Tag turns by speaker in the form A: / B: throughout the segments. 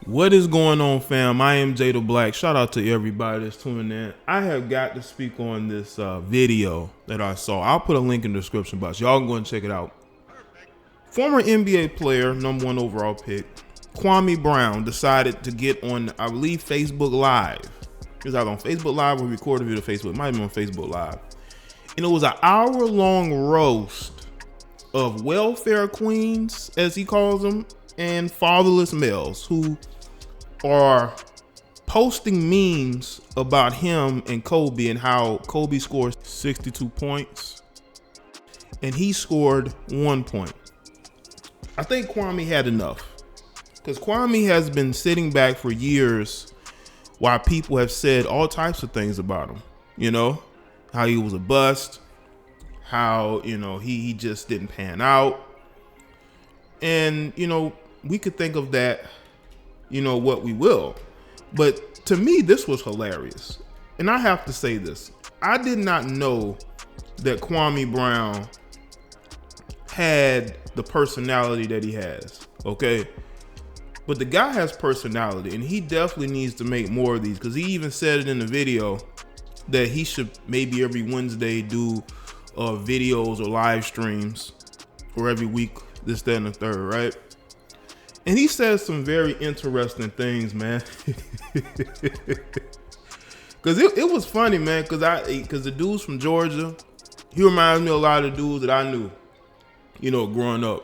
A: What is going on, fam? I am Jay the Black. Shout out to everybody that's tuning in. I have got to speak on this video that I saw. I'll put a link in the description box. Y'all can go and check it out. Former NBA player, #1 overall pick, Kwame Brown decided to get on, I believe, Facebook Live. He was out on Facebook Live or recorded video to Facebook. It might have been on Facebook Live. And it was an hour-long roast of welfare queens, as he calls them, and fatherless males who are posting memes about him and Kobe and how Kobe scored 62 points and he scored 1 point. I think Kwame had enough, because Kwame has been sitting back for years while people have said all types of things about him. You know, how he was a bust, how, you know, he just didn't pan out. And, you know, we could think of that, you know, what we will. But to me, this was hilarious. And I have to say this. I did not know that Kwame Brown had the personality that he has, okay? But the guy has personality, and he definitely needs to make more of these, because he even said it in the video that he should maybe every Wednesday do videos or live streams, or every week, this, that, and the third, right? And he says some very interesting things, man. Cause it was funny, man. Cause the dude's from Georgia. He reminds me a lot of the dudes that I knew, you know, growing up.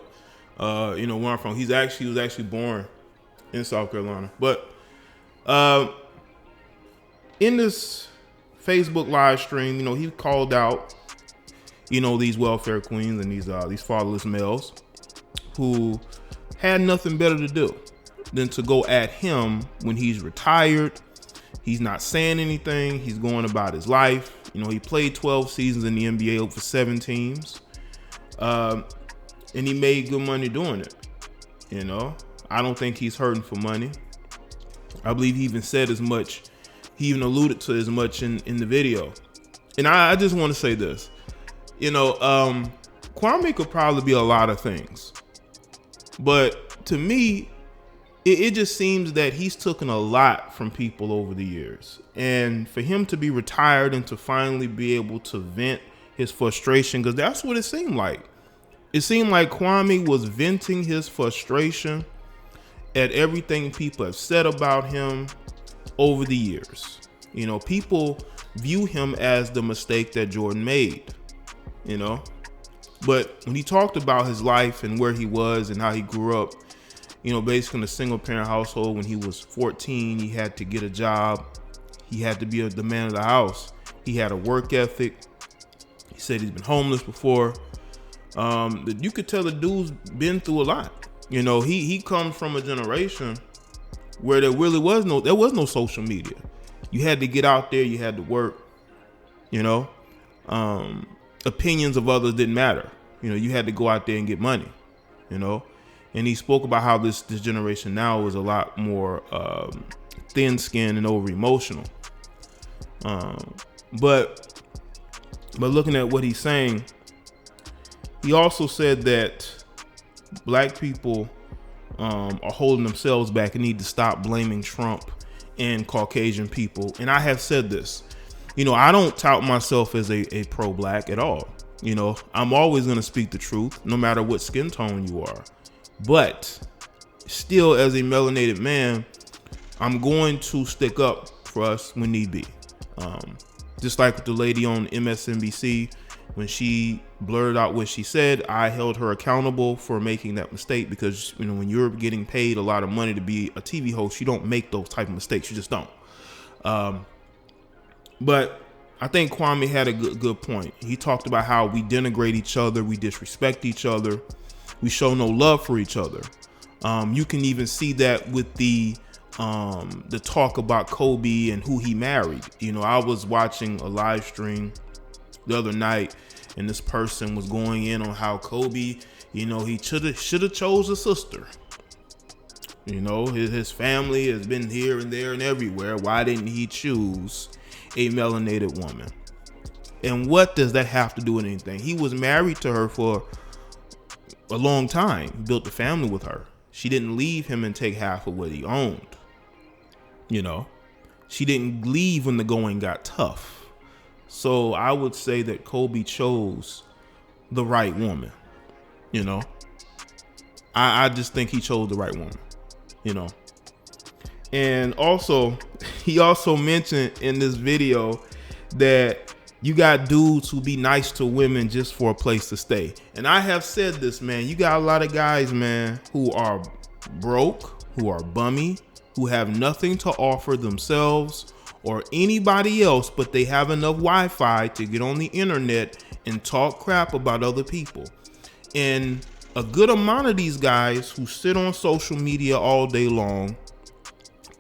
A: You know, where I'm from. He was actually born in South Carolina. But in this Facebook live stream, you know, he called out, you know, these welfare queens and these fatherless males who had nothing better to do than to go at him when he's retired. He's not saying anything. He's going about his life. You know, he played 12 seasons in the NBA for 7 teams. And he made good money doing it. You know, I don't think he's hurting for money. I believe he even said as much. He even alluded to as much in the video. And I just want to say this. You know, Kwame could probably be a lot of things. But to me, it just seems that he's taken a lot from people over the years. And for him to be retired and to finally be able to vent his frustration, because that's what it seemed like. It seemed like Kwame was venting his frustration at everything people have said about him over the years. You know, people view him as the mistake that Jordan made, you know. But when he talked about his life and where he was and how he grew up, you know, basically in a single parent household, when he was 14, he had to get a job. He had to be the man of the house. He had a work ethic. He said he's been homeless before. You could tell the dude's been through a lot. You know, he comes from a generation where there was no social media. You had to get out there. You had to work, you know. Opinions of others didn't matter. You know, you had to go out there and get money, you know. And he spoke about how this generation now is a lot more thin-skinned and over-emotional. But looking at what he's saying, he also said that black people are holding themselves back and need to stop blaming Trump and Caucasian people. And I have said this. You know, I don't tout myself as a pro-black at all. You know, I'm always going to speak the truth, no matter what skin tone you are. But still, as a melanated man, I'm going to stick up for us when need be. Just like with the lady on MSNBC, when she blurted out what she said, I held her accountable for making that mistake, because, you know, when you're getting paid a lot of money to be a TV host, you don't make those type of mistakes. You just don't. But I think Kwame had a good point. He talked about how we denigrate each other, we disrespect each other, we show no love for each other. You can even see that with the talk about Kobe and who he married. You know, I was watching a live stream the other night, and this person was going in on how Kobe, you know, he should have chose a sister. You know, his family has been here and there and everywhere. Why didn't he choose a melanated woman? And what does that have to do with anything? He was married to her for a long time, built a family with her. She didn't leave him and take half of what he owned. You know, she didn't leave when the going got tough. So I would say that Kobe chose the right woman. You know, I just think he chose the right woman, you know. And also, he also mentioned in this video that you got dudes who be nice to women just for a place to stay. And I have said this, man, you got a lot of guys, man, who are broke, who are bummy, who have nothing to offer themselves or anybody else, but they have enough Wi-Fi to get on the internet and talk crap about other people. And a good amount of these guys who sit on social media all day long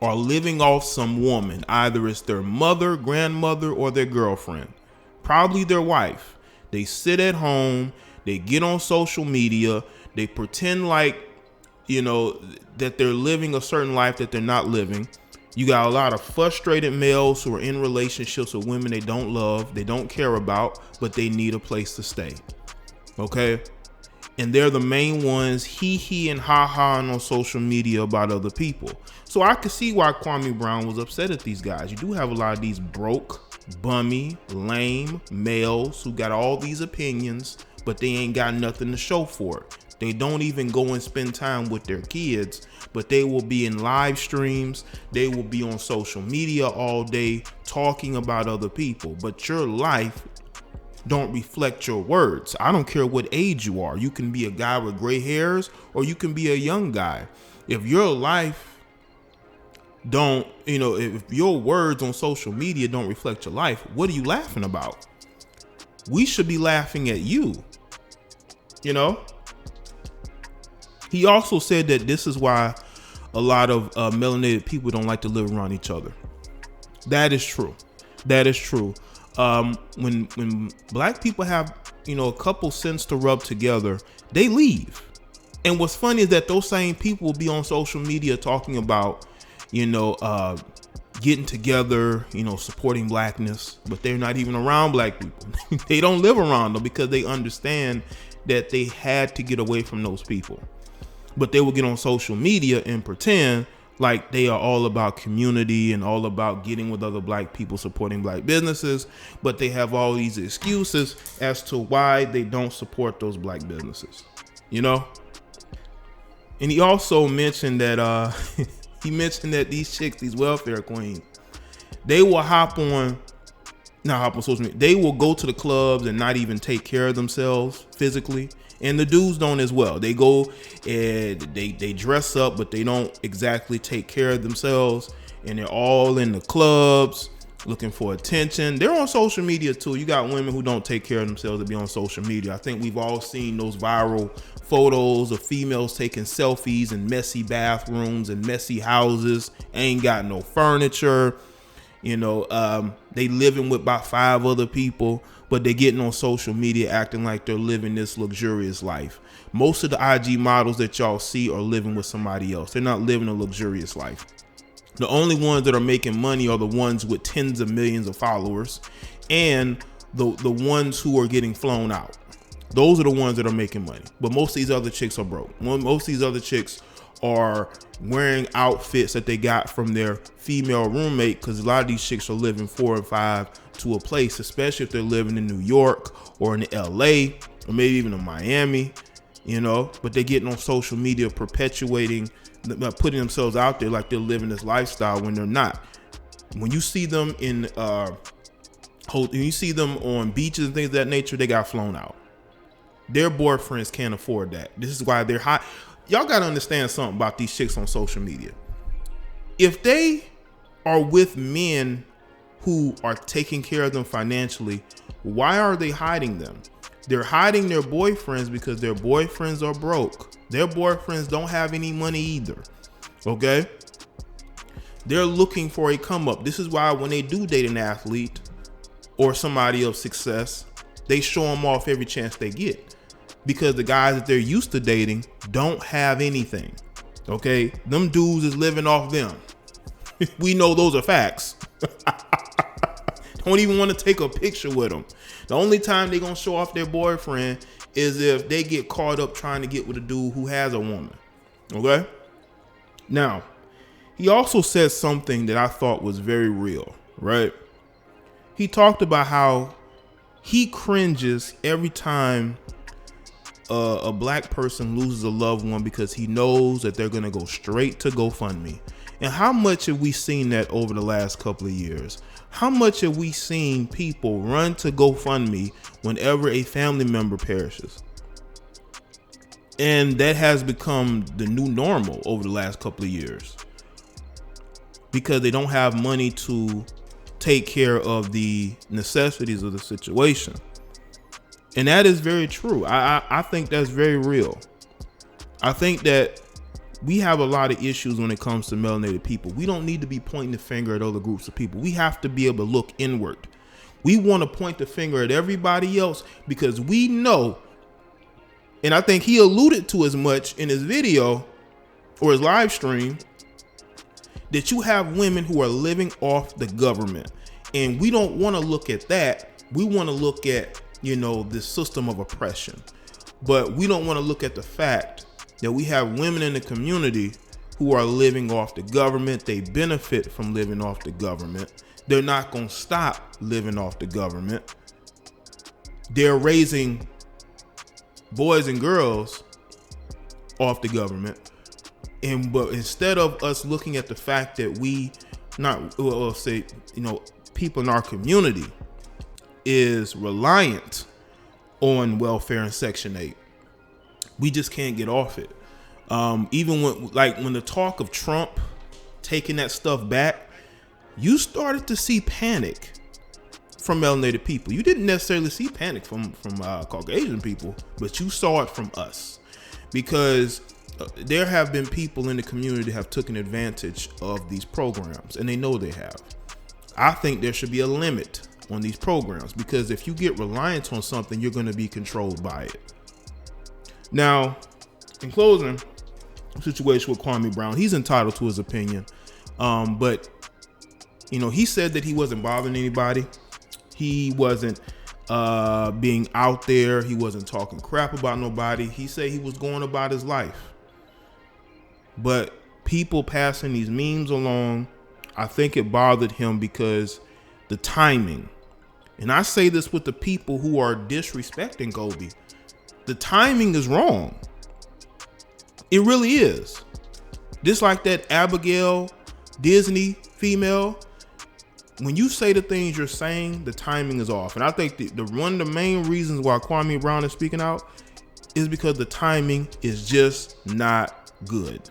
A: are living off some woman. Either it's their mother, grandmother, or their girlfriend. Probably their wife. They sit at home, they get on social media, they pretend like, you know, that they're living a certain life that they're not living. You got a lot of frustrated males who are in relationships with women they don't love, they don't care about, but they need a place to stay. Okay? And they're the main ones he and ha on social media about other people. So I could see why Kwame Brown was upset at these guys. You do have a lot of these broke, bummy, lame males who got all these opinions, but they ain't got nothing to show for it. They don't even go and spend time with their kids, but they will be in live streams. They will be on social media all day talking about other people, but your life don't reflect your words. I don't care what age you are. You can be a guy with gray hairs or you can be a young guy. If your life don't, you know, if your words on social media don't reflect your life, what are you laughing about? We should be laughing at you, you know? He also said that this is why a lot of melanated people don't like to live around each other. That is true. That is true. When black people have, you know, a couple cents to rub together, they leave. And what's funny is that those same people will be on social media talking about, you know, getting together, you know, supporting blackness, but they're not even around black people. They don't live around them because they understand that they had to get away from those people. But they will get on social media and pretend like they are all about community and all about getting with other black people, supporting black businesses, but they have all these excuses as to why they don't support those black businesses, you know? And he also mentioned that these chicks, these welfare queens, they will not social media, they will go to the clubs and not even take care of themselves physically. And the dudes don't as well. They go and they dress up, but they don't exactly take care of themselves. And they're all in the clubs looking for attention. They're on social media too. You got women who don't take care of themselves to be on social media. I think we've all seen those viral photos of females taking selfies in messy bathrooms and messy houses. Ain't got no furniture. You know, they living with about 5 other people, but they're getting on social media acting like they're living this luxurious life. Most of the IG models that y'all see are living with somebody else. They're not living a luxurious life. The only ones that are making money are the ones with tens of millions of followers and the ones who are getting flown out. Those are the ones that are making money. But most of these other chicks are broke. Most of these other chicks are wearing outfits that they got from their female roommate, because a lot of these chicks are living 4 or 5 to a place, especially if they're living in New York or in LA or maybe even in Miami, you know, but they're getting on social media perpetuating, putting themselves out there like they're living this lifestyle when they're not. When you see them when you see them on beaches and things of that nature, they got flown out. Their boyfriends can't afford that. This is why they're hot. Y'all got to understand something about these chicks on social media. If they are with men who are taking care of them financially, why are they hiding them? They're hiding their boyfriends because their boyfriends are broke. Their boyfriends don't have any money either. Okay? They're looking for a come up. This is why when they do date an athlete or somebody of success, they show them off every chance they get. Because the guys that they're used to dating don't have anything. Okay? Them dudes is living off them. We know those are facts. Don't even want to take a picture with them. The only time they're going to show off their boyfriend is if they get caught up trying to get with a dude who has a woman. Okay? Now, he also said something that I thought was very real, right? He talked about how he cringes every time a black person loses a loved one because he knows that they're going to go straight to GoFundMe. And how much have we seen that over the last couple of years? How much have we seen people run to GoFundMe whenever a family member perishes? And that has become the new normal over the last couple of years because they don't have money to take care of the necessities of the situation. And that is very true. I think that's very real. I think that we have a lot of issues when it comes to melanated people. We don't need to be pointing the finger at other groups of people. We have to be able to look inward. We want to point the finger at everybody else because we know, and I think he alluded to as much in his video or his live stream, that you have women who are living off the government. And we don't want to look at that. We want to look at, the system of oppression. But we don't want to look at the fact that we have women in the community who are living off the government. They benefit from living off the government. They're not going to stop living off the government. They're raising boys and girls off the government. But instead of us looking at the fact that people in our community is reliant on welfare and Section 8, we just can't get off it. Even when the talk of Trump taking that stuff back, you started to see panic from melanated people. You didn't necessarily see panic from Caucasian people, but you saw it from us because there have been people in the community that have taken advantage of these programs, and they know they have. I think there should be a limit on these programs because if you get reliant on something, you're going to be controlled by it. Now, in closing, situation with Kwame Brown, he's entitled to his opinion, but he said that he wasn't bothering anybody. He wasn't being out there. He wasn't talking crap about nobody. He said he was going about his life. But people passing these memes along, I think it bothered him because the timing. And I say this with the people who are disrespecting Kobe. The timing is wrong. It really is. Just like that Abigail Disney female, when you say the things you're saying, the timing is off. And I think one of the main reasons why Kwame Brown is speaking out is because the timing is just not good.